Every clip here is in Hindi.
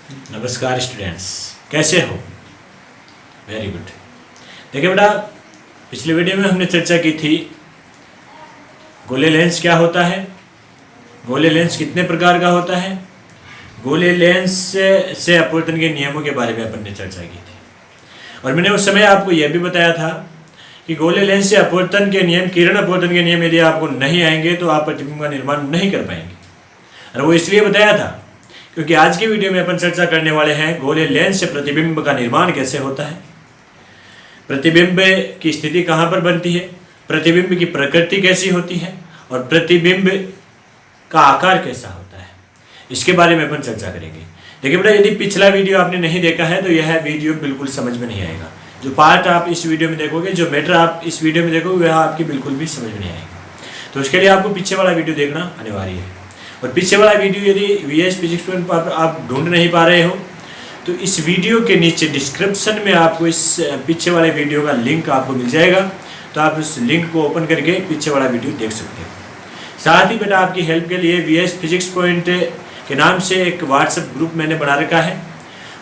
नमस्कार स्टूडेंट्स, कैसे हो? Very good. देखिए बेटा, पिछले वीडियो में हमने चर्चा की थी गोले लेंस क्या होता है, गोले लेंस कितने प्रकार का होता है, गोले लेंस से अपवर्तन के नियमों के बारे में अपन ने चर्चा की थी। और मैंने उस समय आपको यह भी बताया था कि गोले लेंस से अपवर्तन के नियम, किरण अपवर्तन के नियम यदि आपको नहीं आएंगे तो आप प्रतिबिंब का निर्माण नहीं कर पाएंगे। और वो इसलिए बताया था क्योंकि आज की वीडियो में अपन चर्चा करने वाले हैं गोले लेंस से प्रतिबिंब का निर्माण कैसे होता है, प्रतिबिंब की स्थिति कहाँ पर बनती है, प्रतिबिंब की प्रकृति कैसी होती है और प्रतिबिंब का आकार कैसा होता है, इसके बारे में अपन चर्चा करेंगे। देखिए बेटा, यदि पिछला वीडियो आपने नहीं देखा है तो यह वीडियो बिल्कुल समझ में नहीं आएगा। जो पार्ट आप इस वीडियो में देखोगे, जो मैटर आप इस वीडियो में देखोगे, वह आपकी बिल्कुल भी समझ में नहीं आएगा। तो उसके लिए आपको पीछे वाला वीडियो देखना अनिवार्य है। और पीछे वाला वीडियो यदि वीएस फिजिक्स पर आप ढूंढ नहीं पा रहे हो तो इस वीडियो के नीचे डिस्क्रिप्शन में आपको इस पीछे वाले वीडियो का लिंक आपको मिल जाएगा, तो आप उस लिंक को ओपन करके पीछे वाला वीडियो देख सकते हो। साथ ही बेटा, आपकी हेल्प के लिए वीएस फिजिक्स पॉइंट के नाम से एक व्हाट्सएप ग्रुप मैंने बना रखा है,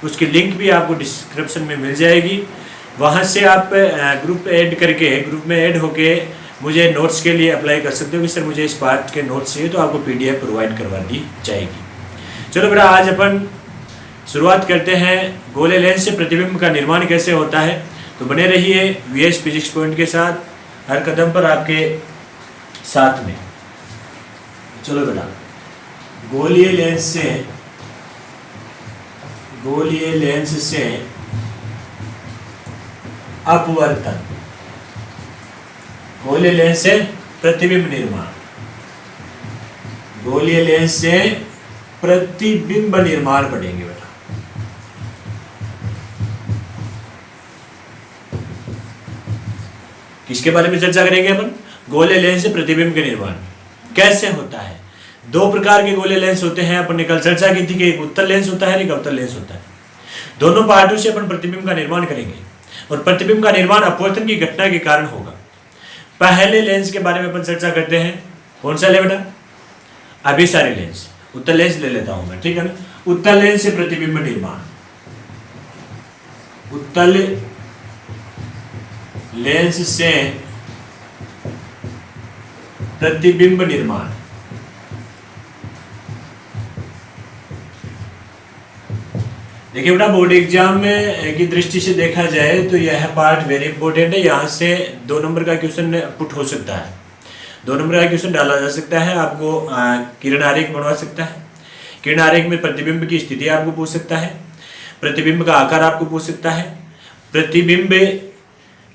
उसकी लिंक भी आपको डिस्क्रिप्शन में मिल जाएगी। वहाँ से आप ग्रुप में ऐड होके मुझे नोट्स के लिए अप्लाई कर सकते हो कि सर मुझे इस पार्ट के नोट्स चाहिए, तो आपको पीडीएफ प्रोवाइड करवा दी जाएगी। चलो बेटा, आज अपन शुरुआत करते हैं गोले लेंस से प्रतिबिंब का निर्माण कैसे होता है। तो बने रहिए वीएस फिजिक्स पॉइंट के साथ, हर कदम पर आपके साथ में। चलो बेटा, गोलीय लेंस से अपवर्तन, गोलीय लेंस से प्रतिबिंब निर्माण, गोलीय लेंस से प्रतिबिंब निर्माण पढ़ेंगे बेटा। किसके बारे में चर्चा करेंगे अपन? गोलीय लेंस से प्रतिबिंब के निर्माण कैसे होता है। दो प्रकार के गोलीय लेंस होते हैं, अपन ने कल चर्चा की थी कि एक उत्तल लेंस होता है, एक अवतल लेंस होता है। दोनों पार्टों से अपन प्रतिबिंब का निर्माण करेंगे और प्रतिबिंब का निर्माण अपवर्तन की घटना के कारण होगा। पहले लेंस के बारे में अपन चर्चा करते हैं। कौन सा ले बेटा? अभिसारी लेंस, उत्तल लेंस ले लेता हूं मैं, ठीक है ना। उत्तल लेंस से प्रतिबिंब निर्माण, उत्तल लेंस से प्रतिबिंब निर्माण। देखिए बेटा, बोर्ड एग्जाम में की दृष्टि से देखा जाए तो यह पार्ट वेरी इंपॉर्टेंट है। यहाँ से 2 नंबर का क्वेश्चन पुट हो सकता है, 2 नंबर का क्वेश्चन डाला जा सकता है। आपको किरण आरेख बनवा सकता है, किरण आरेख में प्रतिबिंब की स्थिति आपको पूछ सकता है, प्रतिबिंब का आकार आपको पूछ सकता है, प्रतिबिंब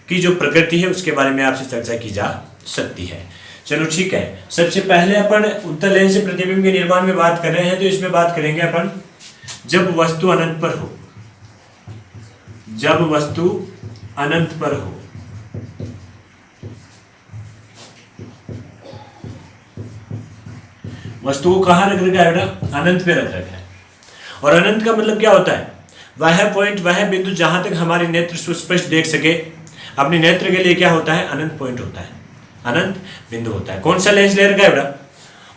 की जो प्रकृति है उसके बारे में आपसे चर्चा की जा सकती है। चलो ठीक है, सबसे पहले अपन उत्तल लेंस से प्रतिबिंब के निर्माण में बात कर रहे हैं, तो इसमें बात करेंगे अपन जब वस्तु अनंत पर हो, जब वस्तु अनंत पर हो। वस्तु को कहां रख रखा है बेटा? अनंत पे रख रखा है। और अनंत का मतलब क्या होता है? वह पॉइंट, वह बिंदु जहां तक हमारे नेत्र सुस्पष्ट देख सके। अपने नेत्र के लिए क्या होता है? अनंत पॉइंट होता है, अनंत बिंदु होता है। कौन सा लेंस ले रखा है बेटा?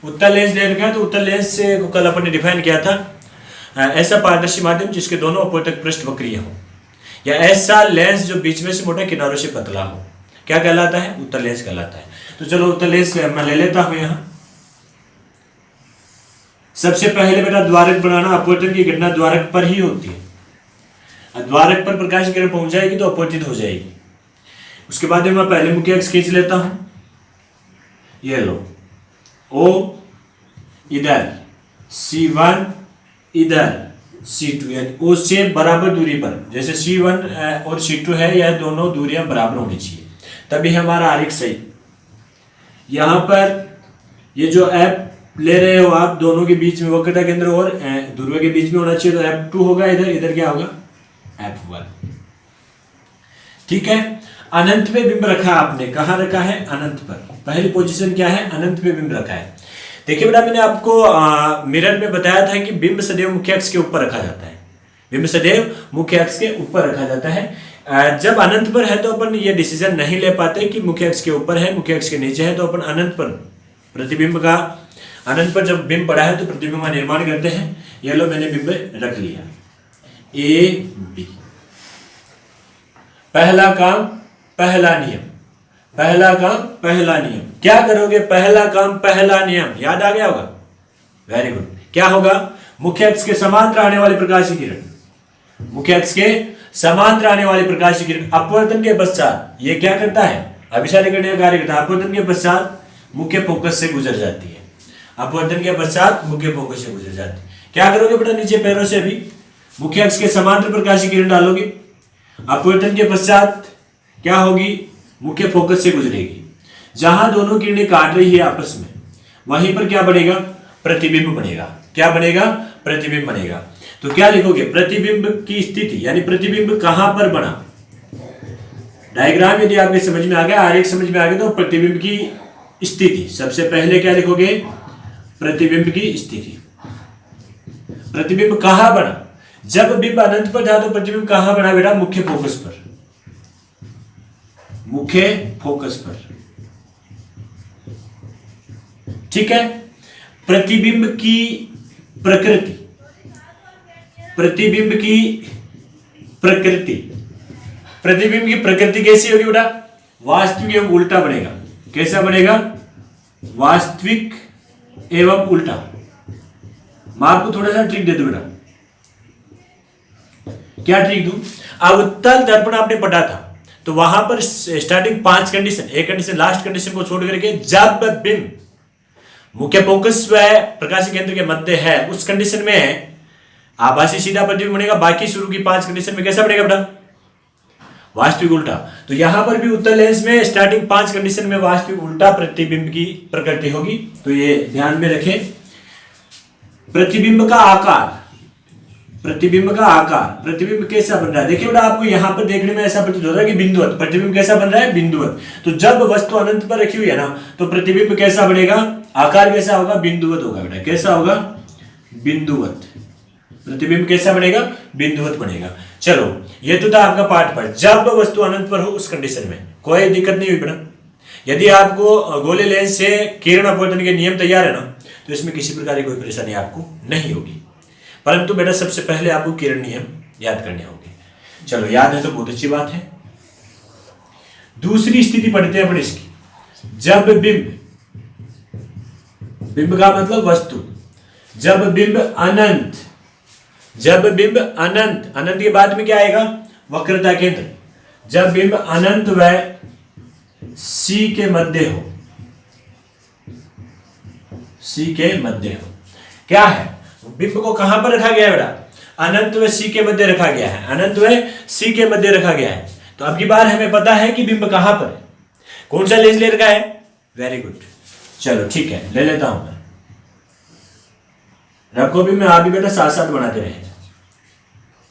उत्तल लेंस ले रखा है। तो उत्तल लेंस से कल अपन ने डिफाइन किया था ऐसा पारदर्शी माध्यम जिसके दोनों अपवर्तक पृष्ठ वक्रीय हो, या ऐसा लेंस जो बीच में से मोटा किनारों से पतला हो, क्या कहलाता है? उत्तल लेंस कहलाता है। तो चलो उत्तल लेंस मैं ले लेता हूं यहां। सबसे पहले बेटा, द्वारक बनाना। अपवर्तन की घटना द्वारक पर ही होती है। द्वारक पर प्रकाश की किरण पहुंच जाएगी तो अपवर्तित हो जाएगी। उसके बाद मैं पहले मुख्य अक्ष खींच लेता हूं, ये लो, O इधर, C1 इधर, C2, यानी O से बराबर दूरी पर। जैसे C1 और C2 है, यह दोनों दूरियां बराबर होनी चाहिए, तभी हमारा आरेख सही। यहां पर ये जो F ले रहे हो आप, दोनों के बीच में वक्रता केंद्र और ध्रुव के बीच में होना चाहिए, तो F2 होगा इधर, इधर क्या होगा? F1। ठीक है। अनंत पे बिंब रखा आपने, कहां रखा है? अनंत पर। पहली पोजीशन क्या है? अनंत पे बिंब रखा है। देखिए बेटा, मैंने आपको मिरर में बताया था कि बिंब सदैव मुख्य अक्ष के ऊपर रखा जाता है, बिंब सदैव मुख्य अक्ष के ऊपर रखा जाता है। जब अनंत पर है तो अपन ये डिसीजन नहीं ले पाते कि मुख्य अक्ष के ऊपर है, मुख्य अक्ष के नीचे है, तो अपन अनंत पर प्रतिबिंब का अनंत पर जब बिंब पड़ा है तो प्रतिबिंब का निर्माण करते हैं। ये लो मैंने बिंब रख लिया। A B. पहला काम पहला नियम, पहला काम पहला नियम। क्या करोगे? पहला काम पहला नियम, याद आ गया होगा? Very good. क्या होगा? मुख्य अक्ष के समांतर आने वाली प्रकाश की किरण, मुख्य अक्ष के समांतर आने वाली प्रकाश की किरण अपवर्तन के पश्चात ये क्या करता है? अभिसारी करने का कार्य करता है। अपवर्तन के पश्चात मुख्य फोकस से गुजर जाती है, अपवर्तन के पश्चात मुख्य फोकस से गुजर जाती है। क्या करोगे बेटा? नीचे पैरों से अभी मुख्य अक्ष के समांतर प्रकाश की किरण डालोगे, अपवर्तन के पश्चात क्या होगी? मुख्य फोकस से गुजरेगी। जहां दोनों किरणें काट रही है आपस में, वहीं पर क्या बनेगा? प्रतिबिंब बनेगा। क्या बनेगा? प्रतिबिंब बनेगा। तो क्या लिखोगे? प्रतिबिंब की स्थिति, यानी प्रतिबिंब कहां पर बना। डायग्राम यदि आपके समझ में आ गया, आरेख समझ में आ गया, तो प्रतिबिंब की स्थिति सबसे पहले क्या लिखोगे? प्रतिबिंब की स्थिति। प्रतिबिंब कहां बना? जब बिंब अनंत पर था तो प्रतिबिंब कहां बना बेटा? मुख्य फोकस पर, मुख्य फोकस पर। ठीक है। प्रतिबिंब की प्रकृति, प्रतिबिंब की प्रकृति, प्रतिबिंब की प्रकृति कैसी होगी बेटा? वास्तविक एवं उल्टा बनेगा। कैसा बनेगा? वास्तविक एवं उल्टा। मैं आपको थोड़ा सा ट्रिक दे दूं बेटा। क्या ट्रिक दूं? अवतल दर्पण आपने पढ़ा था, तो वहां पर स्टार्टिंग 5 कंडीशन, एक कंडीशन लास्ट कंडीशन को छोड़ करके जब बिंब मुख्य फोकस व प्रकाश केंद्र के मध्य है, उस कंडीशन में आभासी सीधा प्रतिबिंब बनेगा। बाकी शुरू की 5 कंडीशन में कैसा बनेगा बेटा? वास्तविक उल्टा। तो यहां पर भी उत्तल लेंस में स्टार्टिंग 5 कंडीशन में वास्तविक उल्टा प्रतिबिंब की प्रकृति होगी। तो ये ध्यान में रखें। प्रतिबिंब का आकार, प्रतिबिंब का आकार, प्रतिबिंब कैसा बन रहा है? देखिए बेटा, आपको यहां पर देखने में ऐसा प्रतीत होता है कि बिंदुवत प्रतिबिंब कैसा बन रहा है? बिंदुवत। तो जब वस्तु अनंत पर रखी हुई है ना, तो प्रतिबिंब कैसा बनेगा? आकार कैसा होगा? बिंदुवत होगा बेटा। कैसा होगा? बिंदुवत। प्रतिबिंब कैसा बनेगा? बिंदुवत बनेगा। चलो, ये तो था आपका पार्ट पर। जब वस्तु अनंत पर हो उस कंडीशन में कोई दिक्कत नहीं हुई बेटा। यदि आपको गोले लेंस से किरण अपवर्तन के नियम तैयार है ना, तो इसमें किसी प्रकार की कोई परेशानी आपको नहीं होगी। परंतु बेटा सबसे पहले आपको किरण नियम याद करने होंगे। चलो, याद है तो बहुत अच्छी बात है। दूसरी स्थिति पढ़ते हैं अपन इसकी। जब बिंब, बिंब का मतलब वस्तु, जब बिंब अनंत, जब बिंब अनंत, अनंत के बाद में क्या आएगा? वक्रता केंद्र। जब बिंब अनंत व सी के मध्य हो, सी के मध्य हो। क्या है? बिंब को कहां पर रखा गया है बेटा? अनंत व सी के मध्य रखा गया है, अनंत व सी के मध्य रखा गया है। तो अब की बार हमें पता है कि बिंब कहां पर है। कौन सा लेंस ले रखा है? Very good. चलो ठीक है, ले लेता हूं मैं। रखो भी, मैं आप भी बेटा साथ साथ बनाते रहे।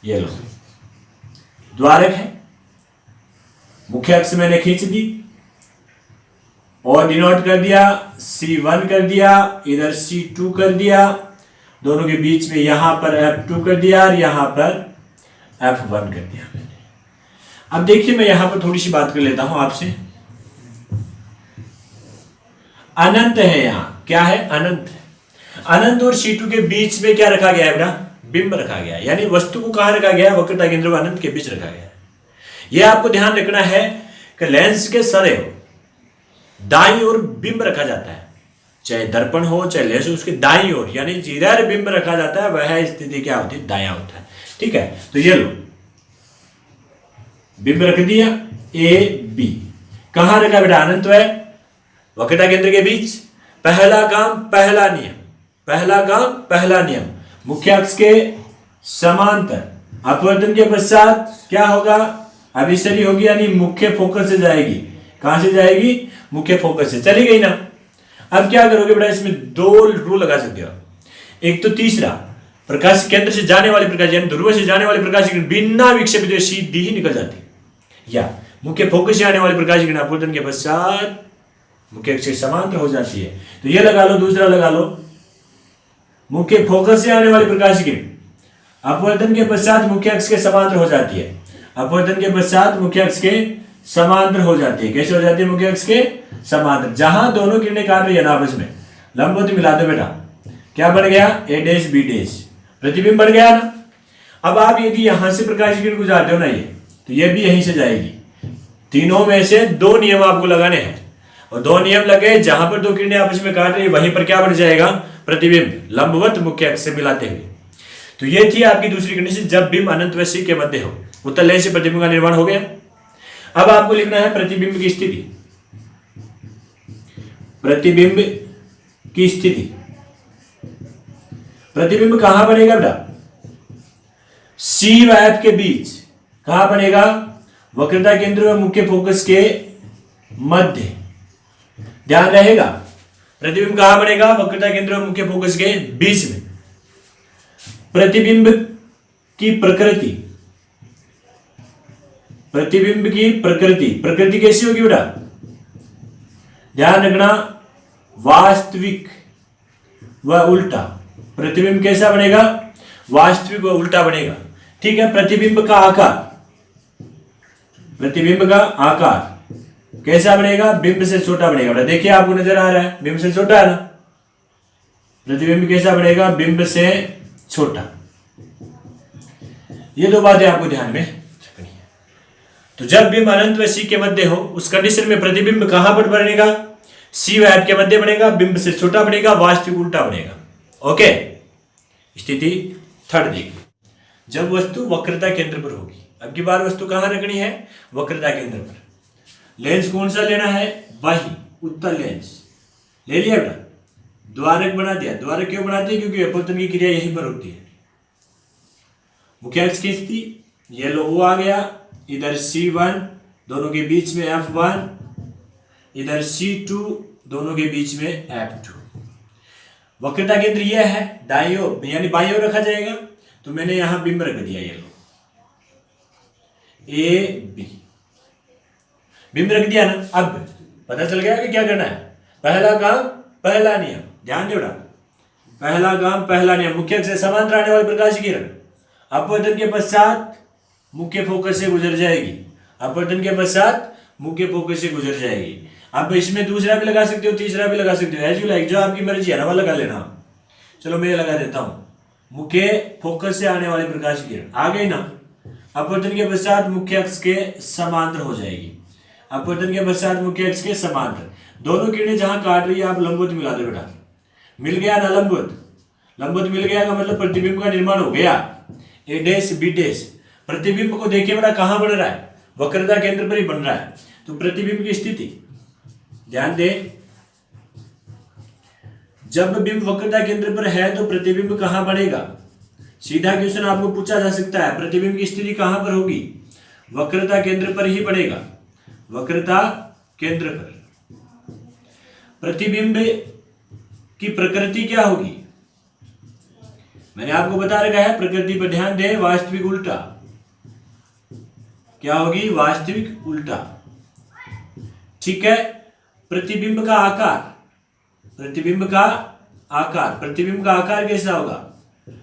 ये लो, द्वारक है, मुख्य अक्ष मैंने खींच दी और डिनोट कर दिया, C1 कर दिया, इधर C2 कर दिया, दोनों के बीच में यहां पर F2 कर दिया और यहां पर F1 कर दिया मैंने। अब देखिए, मैं यहां पर थोड़ी सी बात कर लेता हूं आपसे। अनंत है, यहां क्या है? अनंत है। अनंत और C2 के बीच में क्या रखा गया है बेटा? बिंब रखा गया है। यानी वस्तु को कहां रखा गया है? वक्रता केंद्र व अनंत के बीच रखा गया है। यह आपको ध्यान रखना है कि लेंस के सदैव दाईं ओर बिंब रखा जाता है, चाहे दर्पण हो चाहे लेंस हो, उसके दाईं ओर, यानी जिधर बिंब रखा जाता है वह स्थिति क्या होती है? दायां होता है। ठीक है, तो ये लो, बिंब रख दिया A B। कहां रखा बेटा? अनंत व वक्रता केंद्र के बीच। पहला काम पहला नियम, पहला काम पहला नियम, मुख्य अक्ष के समांतर अपवर्तन के पश्चात क्या होगा? अभिसरी होगी, यानी मुख्य फोकस से जाएगी। कहां से जाएगी? मुख्य फोकस से चली गई ना। अब क्या करोगे बेटा? इसमें 2 रूल लगा सकते हो। एक तो तीसरा, प्रकाश केंद्र से जाने वाली प्रकाश, यानी ध्रुव से जाने वाली प्रकाश किरण बिना विक्षेपित सीधी ही निकल जाती, या मुख्य फोकस से आने वाली प्रकाश किरण अपवर्तन के पश्चात मुख्य अक्ष के समांतर हो जाती है। तो ये लगा लो, दूसरा लगा लो, मुख्य फोकस से आने वाली प्रकाश किरण अपवर्तन के पश्चात मुख्य अक्ष के समांतर हो जाती है। अपवर्तन के पश्चात मुख्य अक्ष के समांतर हो जाती है। कैसे हो जाती है? मुख्य अक्ष के समांतर। जहां दोनों किरणें काट रही है ना आपस में, लंबवत मिला दो बेटा। क्या बन गया? A डैश B डैश, प्रतिबिंब बन गया ना। अब आप यदि यहां से प्रकाश की किरण गुजारते हो ना ये, तो ये भी यहीं से जाएगी। तीनों में से दो नियम आपको लगाने हैं, और दो नियम लगे, जहां पर दो किरणें आपस में काट रही वहीं पर क्या बन जाएगा, प्रतिबिंब, लंबवत मुख्य अक्ष से मिलाते हुए। तो ये थी आपकी दूसरी कंडीशन, जब बिंब अनंत व सी के मध्य हो, उत्तल लेंस से प्रतिबिंब का निर्माण हो गया। अब आपको लिखना है प्रतिबिंब की स्थिति। प्रतिबिंब की स्थिति, प्रतिबिंब कहां बनेगा बेटा, सी व एफ के बीच। कहां बनेगा, वक्रता केंद्र व मुख्य फोकस के मध्य। ध्यान रहेगा, प्रतिबिंब कहां बनेगा, वक्रता केंद्र व मुख्य फोकस के बीच में। प्रतिबिंब की प्रकृति, प्रतिबिंब की प्रकृति, प्रकृति कैसी होगी बेटा, ध्यान रखना, वास्तविक व उल्टा। प्रतिबिंब कैसा बनेगा, वास्तविक व उल्टा बनेगा। ठीक है, प्रतिबिंब का आकार, प्रतिबिंब का आकार कैसा बनेगा, बिंब से छोटा बनेगा बेटा। देखिए आपको नजर आ रहा है, बिंब से छोटा है ना, प्रतिबिंब कैसा बनेगा, बिंब से छोटा। ये दो बातें आपको ध्यान में रखनी है। तो जब बिंब अनंत व सी के मध्य हो, उस कंडीशन में प्रतिबिंब कहां पर बनेगा, सी व एफ के मध्य बनेगा, बिंब से छोटा बनेगा, वास्तविक उल्टा बनेगा। ओके, स्थिति थर्ड देखिए, जब वस्तु वक्रता केंद्र पर होगी। अब की बार वस्तु कहां रखनी है, वक्रता केंद्र पर। लेंस कौन सा लेना है, वही उत्तल लेंस ले लिया बेटा, द्वारक बना दिया। द्वारक क्यों बनाते हैं, क्योंकि अपवर्तन की क्रिया यहीं पर होती है। मुख्य अक्ष की स्थिति, ये लो ओ आ गया, इधर C1 दोनों के बीच में F1, इधर C2 दोनों के बीच में F2। वक्रता केंद्र यह है, दाईं ओर यानी बाईं ओर रखा जाएगा, तो मैंने यहां बिंब रख दिया, ये लो A B, बिंब रख दिया ना। अब पता चल गया कि क्या करना है, पहला काम पहला नियम, ध्यान दो बेटा, पहला काम पहला नियम, मुख्य अक्ष से समांतर आने वाली प्रकाश की किरण अपवर्तन के पश्चात मुख्य फोकस से गुजर जाएगी, अपवर्तन के पश्चात मुख्य फोकस से गुजर जाएगी। अब इसमें दूसरा भी लगा सकते हो, तीसरा भी लगा सकते हो, एज यू लाइक, जो आपकी मर्जी है ना वो लगा लेना। चलो मैं लगा देता हूं, मुख्य फोकस से आने वाली प्रकाश की किरण आ गई ना, अपवर्तन के पश्चात मुख्य अक्ष के समांतर हो जाएगी, अपवर्तन के पश्चात मुख्य अक्ष के समांतर। दोनों किरणें जहां काट रही है आप लंबवत मिला दो बेटा, मिल गया ना लंबवत, लंबवत मिल गया का मतलब प्रतिबिंब का निर्माण हो गया, ए डैश बी डैश। प्रतिबिंब को देखिए बेटा कहां बन रहा है, वक्रता केंद्र पर ही बन रहा है। तो प्रतिबिंब की स्थिति ध्यान दे, जब बिंब वक्रता केंद्र पर है तो प्रतिबिंब कहां बनेगा, सीधा क्वेश्चन आपको पूछा जा सकता है, प्रतिबिंब की स्थिति कहां पर होगी, वक्रता केंद्र पर ही बनेगा, वक्रता केंद्र पर। प्रतिबिंब की प्रकृति क्या होगी, मैंने आपको बता रखा है, प्रकृति पर ध्यान दें, वास्तविक उल्टा। क्या होगी, वास्तविक उल्टा। ठीक है, प्रतिबिंब का आकार, प्रतिबिंब का आकार, प्रतिबिंब का आकार कैसा होगा,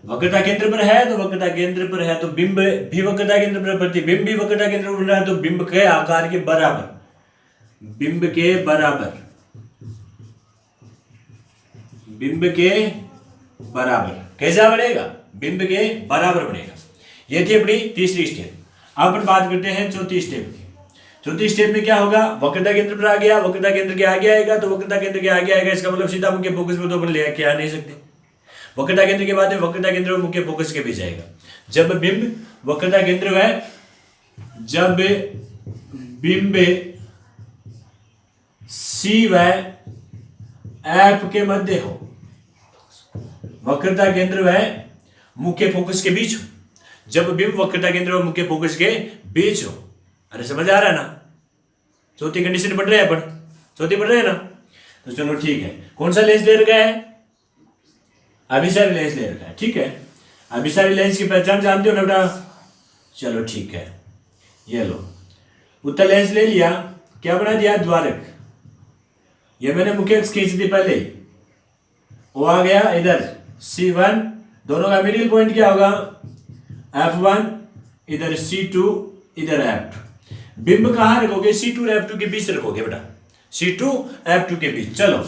वक्रता केंद्र पर है तो वक्रता केंद्र पर है तो बिंब भी वक्रता केंद्र पर, प्रतिबिंब भी वक्रता केंद्र पर बन रहा है तो बिंब के आकार के बराबर, बिंब के बराबर, बिंब के बराबर कैसा बनेगा, बिंब के बराबर बनेगा। ये थी अपनी तीसरी स्टेप। अब अपन बात करते हैं चौथी स्टेप की। चौथी स्टेप में क्या होगा, वक्रता केंद्र पर आ गया, वक्रता केंद्र के आगे आएगा, तो वक्रता केंद्र के आगे आएगा, इसका मतलब सीधा मुख्य फोकस में तो अपन ले के आ नहीं सकते। वक्रता केंद्र के बाद वक्रता केंद्र और मुख्य फोकस के बीच आएगा। जब बिंब वक्रता केंद्र है, जब बिंब सी व एफ के मध्य हो, वक्रता केंद्र व मुख्य फोकस के बीच हो, जब बिंब वक्रता केंद्र और मुख्य फोकस के बीच हो। अरे समझ आ रहा है ना, चौथी कंडीशन पढ़ रहे हैं अपन, चौथी पढ़ रहे हैं ना, तो चलो ठीक है। कौन सा लेंस ले रखा है, अभिसारी लेंस ले रखा है। ठीक है, अभिसारी लेंस की पहचान जानते हो ना बेटा, चलो ठीक है, ये लो उत्तल लेंस ले लिया, क्या बना दिया, द्वारक। ये मैंने मुख्य अक्ष खींच दी पहले, वो आ गया इधर C1, दोनों का मिडिल पॉइंट क्या होगा, F1, इधर C2, इधर F2। बिंब कहां रखोगे, C2 और F2 के बीच रखोगे बेटा, C2 F2 के बीच। चलो,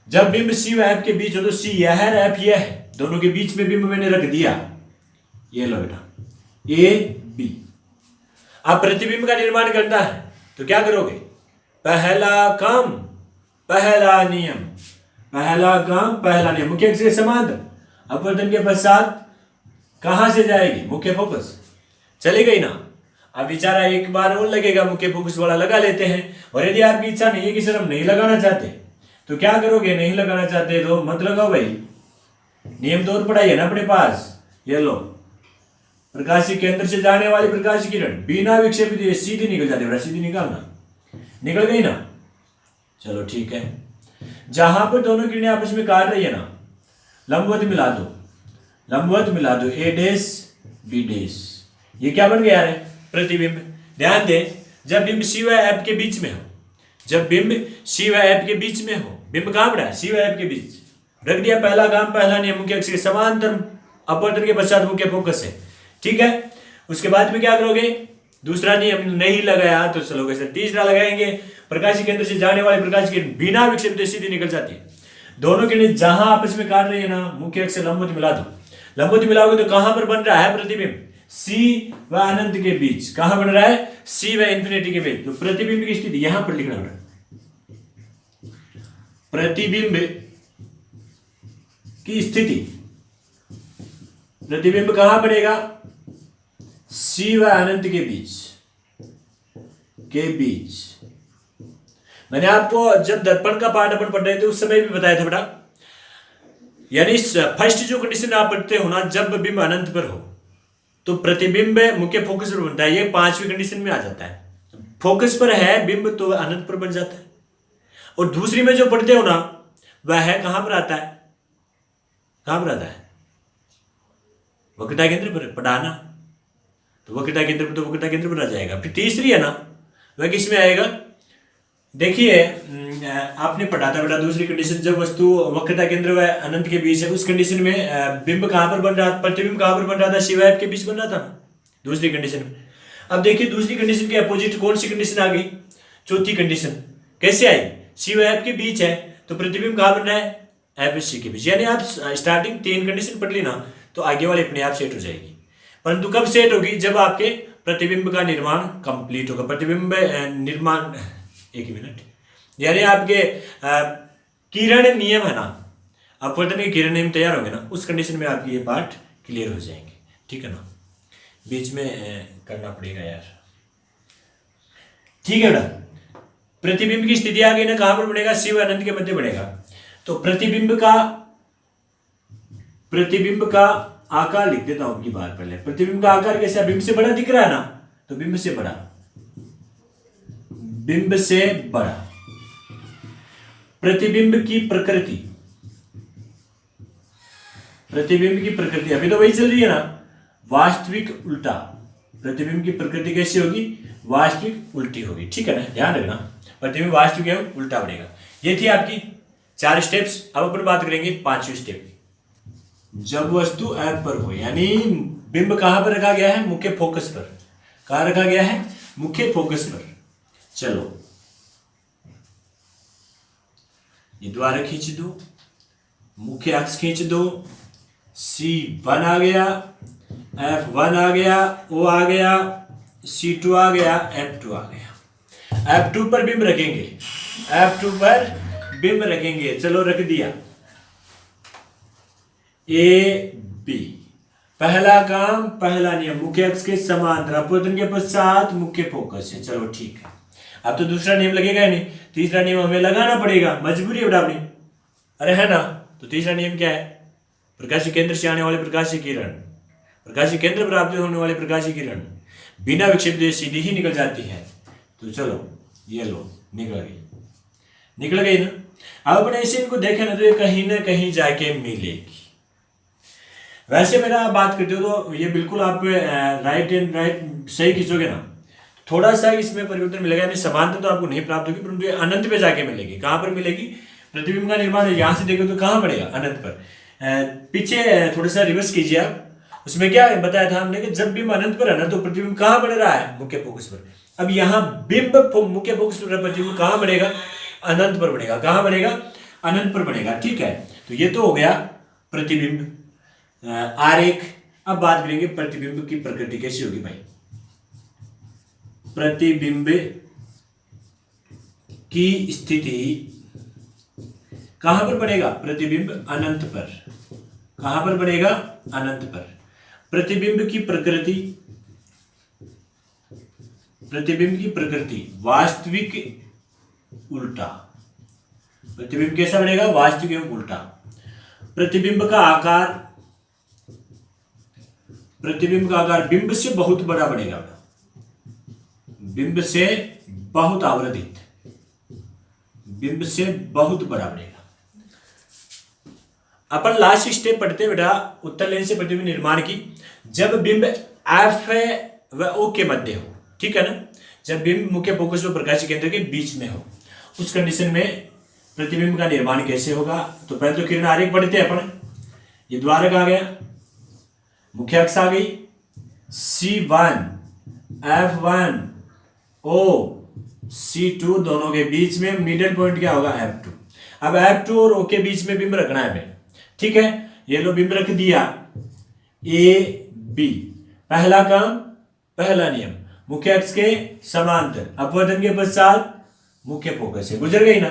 जब बिंब C और F के बीच हो तो C यह है, F यह है, दोनों के बीच में बिंब मैंने रख दिया। ये लो बेटा, ए बी। अब प्रतिबिंब का निर्माण करना है तो क्या करोगे? पहला काम पहला नियम, पहला काम पहला नियम, मुख्य अक्ष के समांतर, अपवर्तन के पश्चात कहां से जाएगी? मुख्य फोकस। चली गई ना? अब बेचारा एक बार और लगेगा, मुख्य फोकस वाला लगा लेते हैं। और यदि आपकी इच्छा नहीं है कि सर हम नहीं लगाना चाहते तो क्या करोगे? नहीं लगाना चाहते तो मत लगाओ भाई, नियम तो और पढ़ाई है ना अपने पास। ये लो, प्रकाशीय केंद्र से जाने वाली प्रकाश किरण बिना विक्षेपित सीधी निकल जाती है, सीधी निकालना, निकल गई ना? चलो ठीक है। जहां पर दोनों किरणें आपस में काट रही है ना, लंबवत मिला दो, लंबवत मिला दो, ए डैश बी डैश। ये क्या बन गया है? प्रतिबिंब। ध्यान दें, जब बिंब सी व एफ के बीच में हो, जब बिंब सी व एफ के बीच में हो, बिंब कहां पड़ा है? सी व एफ के बीच। रख दिया पहला काम पहला नियम, मुख्य अक्ष के समांतर, अपवर्तन के पश्चात मुख्य फोकस है। ठीक है। उसके बाद में क्या करोगे? दूसरा नियम नहीं लगाया तो चलो कैसे तीसरा लगाएंगे। प्रकाशीय केंद्र से जाने वाली प्रकाश किरण बिना विक्षेपित सीधी निकल जाती है। दोनों किरणें जहां आपस में काट रही है ना, मुख्य अक्ष से लंबवत मिला दो। लंबवत मिलाओगे तो कहां पर बन रहा है प्रतिबिंब? सी व अनंत के बीच। कहां बन रहा है? सी व इंफिनिटी के बीच। तो प्रतिबिंब की स्थिति यहां पर लिखना है। प्रतिबिंब की स्थिति, प्रतिबिंब कहां बनेगा? सी व अनंत के बीच, के बीच। मैंने आपको जब दर्पण का पाठ अपन पढ़ रहे थे उस समय भी बताया था बेटा, यानी फर्स्ट जो कंडीशन आप पढ़ते हो ना, जब बिंब अनंत पर हो तो प्रतिबिंब मुख्य फोकस पर बनता है। ये पांचवी कंडीशन में आ जाता है। फोकस पर है बिंब तो अनंत पर बन जाता है। और दूसरी में जो पढ़ते हो ना, वह है कहां पर आता है? कहां पर आता है? वक्रता केंद्र पर। पढ़ाना तो वक्रता केंद्र पर, तो वक्रता केंद्र पर आ जाएगा। फिर तीसरी है ना, वह किस में आएगा? देखिए, आपने पढ़ा था बेटा दूसरी कंडीशन, जब वस्तु वक्रता केंद्र व अनंत के बीच है, उस कंडीशन में बिंब कहां पर बन रहा था? प्रतिबिंब कहां पर बन रहा था? सी व एफ के बीच बन रहा था दूसरी कंडीशन में। अब देखिए दूसरी कंडीशन के अपोजिट कौन सी कंडीशन आ गई? चौथी कंडीशन कैसे आई? सी व एफ के बीच है तो प्रतिबिंब कहां बन रहा है? एफ एस सी के बीच। यानी आप स्टार्टिंग 3 कंडीशन पढ़ ली ना, तो आगे वाली अपने आप सेट हो जाएगी। परंतु कब सेट होगी? जब आपके प्रतिबिंब का निर्माण कंप्लीट होगा। प्रतिबिंब निर्माण, एक ही मिनट, यानी आपके किरण नियम है ना, अपवर्तन के किरण नियम तैयार होंगे ना, उस कंडीशन में आपके ये पार्ट क्लियर हो जाएंगे। ठीक है ना? बीच में करना पड़ेगा यार। ठीक है बेटा, प्रतिबिंब की स्थिति आ गई ना, कहां पर बनेगा? सी व अनंत के मध्य बनेगा। तो प्रतिबिंब का आकार लिख देता हूं की बार पहले। प्रतिबिंब का आकार कैसा? बिंब से बड़ा दिख रहा है ना, तो बिंब से बड़ा, बिंब से बड़ा। प्रतिबिंब की प्रकृति, प्रतिबिंब की प्रकृति अभी तो वही चल रही है ना, वास्तविक उल्टा। प्रतिबिंब की प्रकृति कैसी होगी? वास्तविक उल्टी होगी। ठीक है ना? ध्यान रखना, प्रतिबिंब वास्तविक एवं उल्टा बनेगा। ये थी आपकी 4 स्टेप्स। अब अपन बात करेंगे 5वीं स्टेप। जब वस्तु एफ पर हो, यानी बिंब कहां पर रखा गया है? मुख्य फोकस पर। कहां रखा गया है? मुख्य फोकस पर। चलो ये द्वारा खींच दो, मुख्य अक्ष खींच दो, C1 आ गया, F1 आ गया, O आ गया, C2 आ गया, F2 आ गया। F2 पर बिंब रखेंगे, F2 पर बिंब रखेंगे। चलो रख दिया। A B, पहला काम पहला नियम, मुख्य अक्ष के समांतर, अपवर्तन के पश्चात मुख्य फोकस है। चलो ठीक है। अब तो दूसरा नियम लगेगा ही नहीं, तीसरा नियम हमें लगाना पड़ेगा, मजबूरी है बेटा अपनी। अरे है ना? तो तीसरा नियम क्या है? प्रकाशीय केंद्र से आने वाले प्रकाशीय किरण, प्रकाशीय केंद्र प्राप्त होने वाले प्रकाशीय किरण बिना विक्षेपित सीधी ही निकल जाती है। तो चलो ये लो, निकल गई ना। अब अपने इसे इनको देखे ना, तो ये कहीं ना कहीं जाके मिलेगी। वैसे मेरा बात करते हो तो ये बिल्कुल आप राइट एंड राइट सही खींचोगे ना, थोड़ा सा इसमें परिवर्तन मिलेगा, यानी समानता तो आपको नहीं प्राप्त होगी, परंतु ये अनंत पे जाके मिलेगी। कहां पर मिलेगी? प्रतिबिंब का निर्माण यहां से देखो तो कहां पड़ेगा? अनंत पर। पीछे थोड़ा सा रिवर्स कीजिए आप, उसमें क्या बताया था हमने कि जब बिंब अनंत पर है ना, तो प्रतिबिंब कहां बन रहा है? मुख्य फोकस पर। अब यहाँ बिंब मुख्य फोकस पर, प्रतिबिंब कहां बनेगा? अनंत पर बनेगा। कहां बनेगा? अनंत पर बनेगा। ठीक है, तो ये तो हो गया प्रतिबिंब आरेख। अब बात करेंगे प्रतिबिंब की प्रकृति कैसी होगी भाई। प्रतिबिंब की स्थिति कहां पर बनेगा? प्रतिबिंब अनंत पर। कहां पर बनेगा? अनंत पर। प्रतिबिंब की प्रकृति, प्रतिबिंब की प्रकृति वास्तविक उल्टा। प्रतिबिंब कैसा बनेगा? वास्तविक एवं उल्टा। प्रतिबिंब का आकार, प्रतिबिंब का आकार बिंब से बहुत बड़ा बनेगा, बिंब से बहुत आवृत्त, बिंब से बहुत बड़ा बनेगा। अपन लास्ट स्टेप पढ़ते हैं बेटा उत्तल लेंस से प्रतिबिंब निर्माण की। जब बिंब एफ व ओ के मध्य हो, ठीक है ना, जब बिंब मुख्य फोकस व प्रकाश केंद्र के बीच में हो, उस कंडीशन में प्रतिबिंब का निर्माण कैसे होगा? तो पहले तो किरण आरेख पढ़ते हैं अपन। ये द्वारक आ गया, मुख्य अक्ष आ गई, C1 F1 O C2 दोनों के बीच में मिडिल पॉइंट क्या होगा? F2। अब F2 और O के बीच में बिंब रखना है हमें, ठीक है। ये लो बिंब रख दिया A B। पहला काम, पहला नियम, मुख्य अक्ष के समांतर अपवर्तन के पश्चात मुख्य फोकस से गुजर गई ना,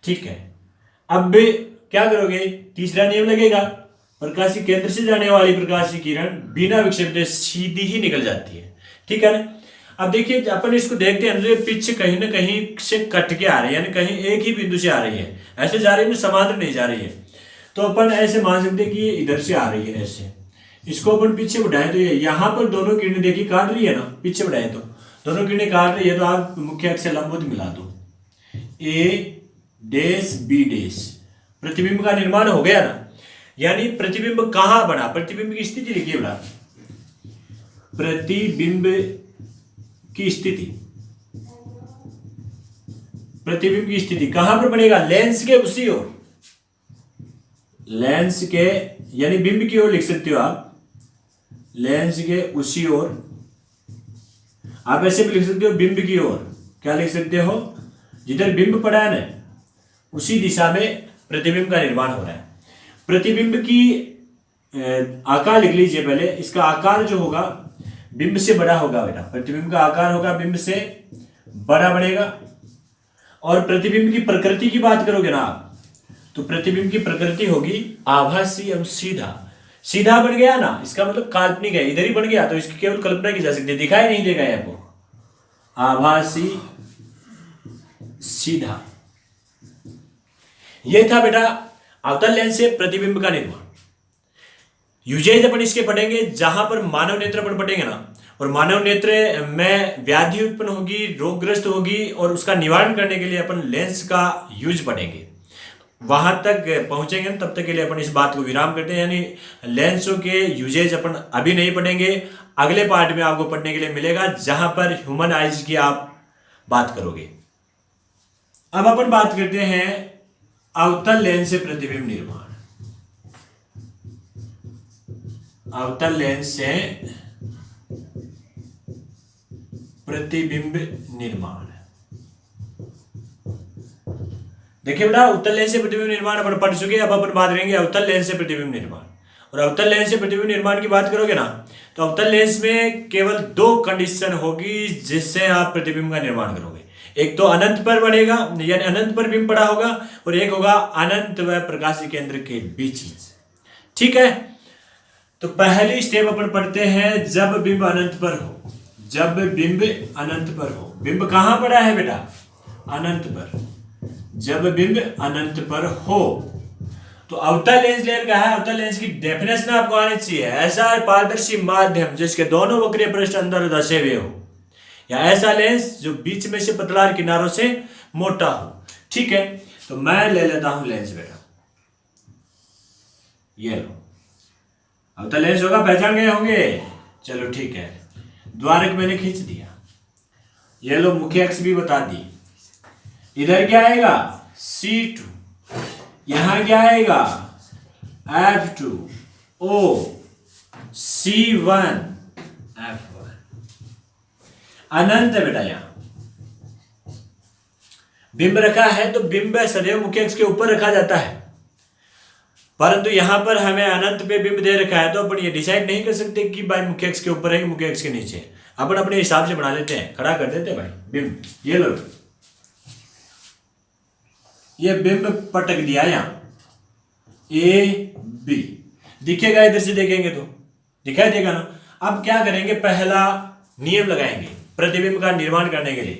ठीक है। अब क्या करोगे? तीसरा नियम लगेगा, प्रकाशीय केंद्र से जाने वाली प्रकाशीय किरण बिना विक्षेपित सीधी ही निकल जाती है, ठीक है ना। अब देखिए अपन इसको देखते हैं, पिच कहीं ना कहीं से कट के आ रही है, यानी कहीं एक ही बिंदु से आ रही है, ऐसे जा रही है, समांतर नहीं जा रही है। तो अपन ऐसे मान सकते हैं कि ये इधर से आ रही है, ऐसे इसको अपन पीछे बढ़ाएं तो ये यहाँ पर दोनों किरणें देखिए काट रही है ना, पीछे बढ़ाएं तो दोनों किरणें काट रही है, तो आप मुख्य अक्ष से लंबवत मिला दो, ए डैश बी डैश, प्रतिबिंब का निर्माण हो गया ना। यानी प्रतिबिंब कहां बना? प्रतिबिंब की स्थिति लिखिए बड़ा, प्रतिबिंब की स्थिति, प्रतिबिंब की स्थिति कहां पर बनेगा? लेंस के उसी ओर, लेंस के यानी बिंब की ओर लिख सकते हो आप, लेंस के उसी ओर। आप ऐसे भी लिख सकते हो बिंब की ओर, क्या लिख सकते हो? जिधर बिंब पड़ा है ना उसी दिशा में प्रतिबिंब का निर्माण हो रहा है। प्रतिबिंब की आकार लिख लीजिए पहले, इसका आकार जो होगा बिंब से बड़ा होगा बेटा, प्रतिबिंब का आकार होगा बिंब से बड़ा बनेगा। और प्रतिबिंब की प्रकृति की बात करोगे ना आप, तो प्रतिबिंब की प्रकृति होगी आभासी एवं सीधा। सीधा बन गया ना, इसका मतलब काल्पनिक है, इधर ही बन गया तो इसकी केवल कल्पना की जा सकती है, दिखाई नहीं देगा आपको। आभासी सीधा, यह था बेटा अवतल लेंस से प्रतिबिंब का निर्माण। यूजेज अपन इसके पढ़ेंगे, जहां पर मानव नेत्र अपन पढ़ेंगे ना, और मानव नेत्र में व्याधि उत्पन्न होगी, रोगग्रस्त होगी, और उसका निवारण करने के लिए अपन लेंस का यूज पढ़ेंगे। वहां तक पहुंचेंगे तब तक के लिए अपन इस बात को विराम करते हैं, यानी लेंसों के यूजेज अपन अभी नहीं पढ़ेंगे, अगले पार्ट में आपको पढ़ने के लिए मिलेगा, जहां पर ह्यूमन आइज की आप बात करोगे। अब अपन बात करते हैं अवतल लेंस से प्रतिबिंब निर्माण। अवतल लेंस से प्रतिबिंब निर्माण, देखिए बेटा उत्तल लेंस से प्रतिबिंब निर्माण अपन पढ़ चुके हैं। अब अपन बात करेंगे अवतल लेंस से प्रतिबिंब निर्माण। और अवतल लेंस से प्रतिबिंब निर्माण की बात करोगे ना, तो अवतल लेंस में केवल दो कंडीशन होगी जिससे आप प्रतिबिंब का निर्माण करोगे। एक तो अनंत पर बनेगा, यानी अनंत पर बिंब पड़ा होगा, और एक होगा अनंत व प्रकाशीय केंद्र के बीच में, ठीक है। तो पहली स्टेप अपन पढ़ते हैं, जब बिंब अनंत पर हो। जब बिंब अनंत पर हो, बिंब कहां पड़ा है बेटा? अनंत पर। जब बिंब अनंत पर हो तो अवतल लेंस लेयर का है। अवतल लेंस की डेफिनेशन आपको आनी चाहिए, ऐसा पारदर्शी माध्यम जिसके दोनों वक्रीय पृष्ठ अंदर धसे हुए हो, या ऐसा लेंस जो बीच में से पतला और किनारों से मोटा हो, ठीक है। तो मैं ले लेता हूं लेंस बेटा, ये लो अवतल लेंस होगा, पहचान गए होंगे, चलो ठीक है। द्वारक मैंने खींच दिया, ये लो मुख्य अक्ष भी बता दी। इधर क्या आएगा? C2, यहां क्या आएगा? F2 O C1 F1। अनंत है बेटा, यहां बिंब रखा है तो बिंब सदैव मुख्य अक्ष के ऊपर रखा जाता है। परंतु यहाँ पर हमें अनंत पे बिंब दे रखा है, तो अपन ये डिसाइड नहीं कर सकते कि भाई मुख्य अक्ष के ऊपर है कि मुख्य अक्ष के नीचे है। अपन अपने हिसाब से बना लेते हैं, खड़ा कर देते हैं भाई बिंब। ये लो, ये बिंब पटक दिया यहाँ ए बी, दिखेगा इधर से देखेंगे तो दिखाई देगा ना। अब क्या करेंगे, पहला नियम लगाएंगे प्रतिबिंब का निर्माण करने के लिए।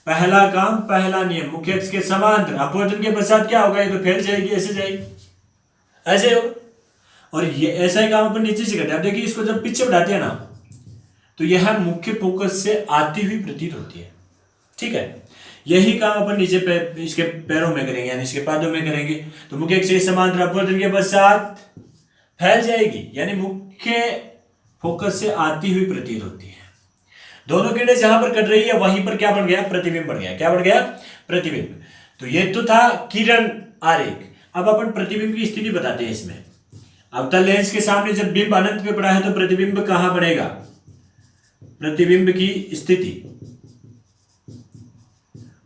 पहला काम, पहला नियम, मुख्य अक्ष के समांतर अपवर्तन के पश्चात क्या होगा, ये तो फैल जाएगी, ऐसे जाएगी, ऐसे हो। और ये ऐसा ही काम अपन नीचे से करते हैं। अब देखिए इसको जब पीछे बढ़ाते हैं ना, तो यह मुख्य फोकस से आती हुई प्रतीत होती है, ठीक है। यही काम अपन नीचे इसके पैरों में करेंगे, यानी इसके पादों में करेंगे। तो मुख्य अक्ष के समांतर अपवर्तन के पश्चात फैल जाएगी, यानी मुख्य फोकस से आती हुई प्रतीत होती है। दोनों किरणें जहां पर कट रही है वहीं पर क्या बन गया, प्रतिबिंब बन गया। क्या बन गया, प्रतिबिंब। तो ये तो था किरण आरेख। अब अपन प्रतिबिंब की स्थिति बताते हैं इसमें। अवतल लेंस के सामने जब बिंब अनंत पे पड़ा है तो प्रतिबिंब कहां बनेगा, प्रतिबिंब की स्थिति,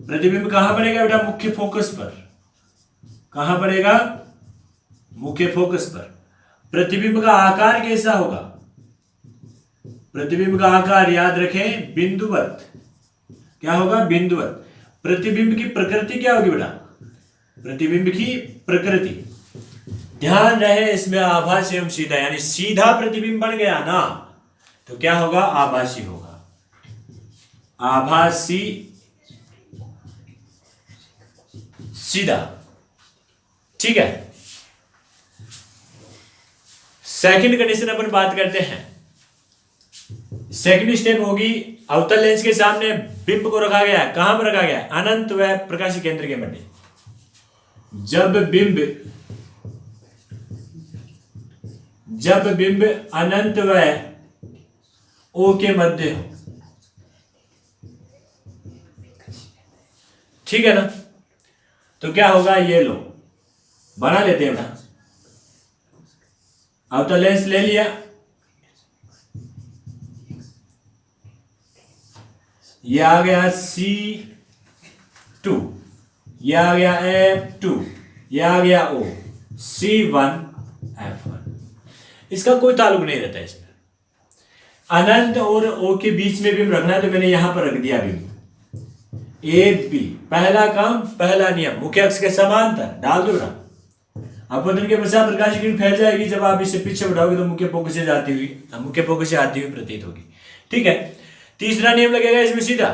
प्रतिबिंब कहां बनेगा बेटा, मुख्य फोकस पर। कहां बनेगा, मुख्य फोकस पर। प्रतिबिंब का आकार कैसा होगा, प्रतिबिंब का आकार याद रखें बिंदुवत। क्या होगा, बिंदुवत। प्रतिबिंब की प्रकृति क्या होगी बेटा, प्रतिबिंब की प्रकृति, ध्यान रहे इसमें आभासी एवं सीधा, यानी सीधा प्रतिबिंब बन गया ना तो क्या होगा, आभासी होगा। आभासी सीधा, ठीक है। सेकंड कंडीशन अपन बात करते हैं। सेकंड स्टेप होगी, अवतल लेंस के सामने बिंब को रखा गया है। कहां पर रखा गया है, अनंत व प्रकाशीय केंद्र के मध्य। जब बिंब अनंत व ओ के मध्य हो, ठीक है ना, तो क्या होगा, ये लो बना लेते हैं ना। अवतल लेंस ले लिया, ये आ गया C2, ये आ गया F2, ये आ गया O, C1 F1। इसका कोई ताल्लुक नहीं रहता इसमें। अनंत और O के बीच में बिंब रखना है तो मैंने यहां पर रख दिया बिंब ए बी। पहला काम, पहला नियम, मुख्य अक्ष के समांतर डाल दो ना। अपवर्तन के पश्चात प्रकाश किरण फैल जाएगी, जब आप इसे पीछे बढ़ाओगे तो मुख्य फोकस से आती हुई प्रतीत होगी, ठीक है। तीसरा नियम लगेगा इसमें सीधा,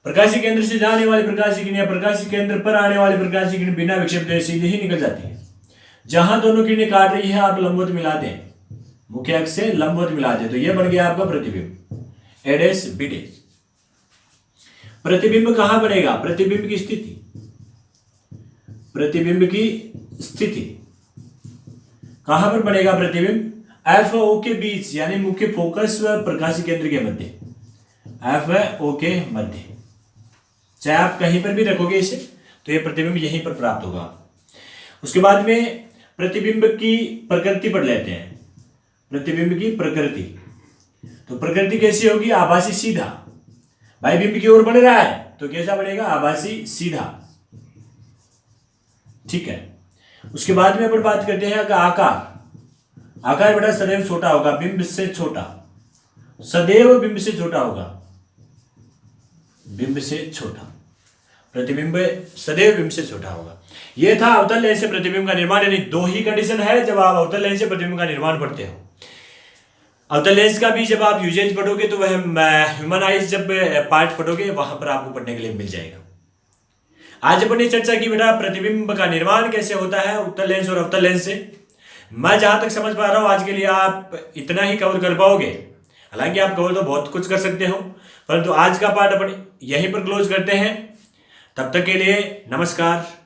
प्रकाशीय केंद्र से जाने वाली प्रकाशीय किरण या प्रकाशीय केंद्र पर आने वाली प्रकाशीय किरण बिना विक्षेप हुए सीधे ही निकल जाती है। जहां दोनों किरणें काट रही है आप लंबवत मिला दें, मुख्य अक्ष से लंबवत मिला दें, तो यह बन गया आपका प्रतिबिंब ए डैश बी डैश। प्रतिबिंब कहां बनेगा, प्रतिबिंब की स्थिति, प्रतिबिंब की स्थिति कहां पर बनेगा प्रतिबिंब, एफ ओ के बीच, यानी मुख्य फोकस व प्रकाशीय केंद्र के मध्य, एफ ओ के मध्य। चाहे आप कहीं पर भी रखोगे इसे तो यह प्रतिबिंब यहीं पर प्राप्त होगा। उसके बाद में प्रतिबिंब की प्रकृति पढ़ लेते हैं। प्रतिबिंब की प्रकृति, तो प्रकृति कैसी होगी, आभासी सीधा। भाई बिंब की ओर बढ़ रहा है तो कैसा बढ़ेगा, आभासी सीधा, ठीक है। उसके बाद में अपन बात करते हैं आकार। आकार बेटा सदैव छोटा होगा, बिंब से छोटा, सदैव बिंब से छोटा होगा, बिंब से छोटा, प्रतिबिंब सदैव बिंब से छोटा होगा। यह था अवतल लेंस से प्रतिबिंब का निर्माण, यानी दो ही कंडीशन है जब आप अवतल लेंस से प्रतिबिंब का निर्माण पढ़ते हो। अवतल लेंस का भी जब आप यूजेज पढ़ोगे तो वह ह्यूमन आइज जब पार्ट पढ़ोगे वहां पर आपको पढ़ने के लिए मिल जाएगा। आज अपन ने चर्चा की बेटा प्रतिबिंब का निर्माण कैसे होता है उत्तल लेंस और अवतल लेंस से। मैं जहां तक समझ पा रहा हूं आज के लिए आप इतना ही कवर कर पाओगे। हालांकि आप कवर तो बहुत कुछ कर सकते हो, परंतु आज का पार्ट अपन यहीं पर क्लोज करते हैं। तब तक के लिए नमस्कार।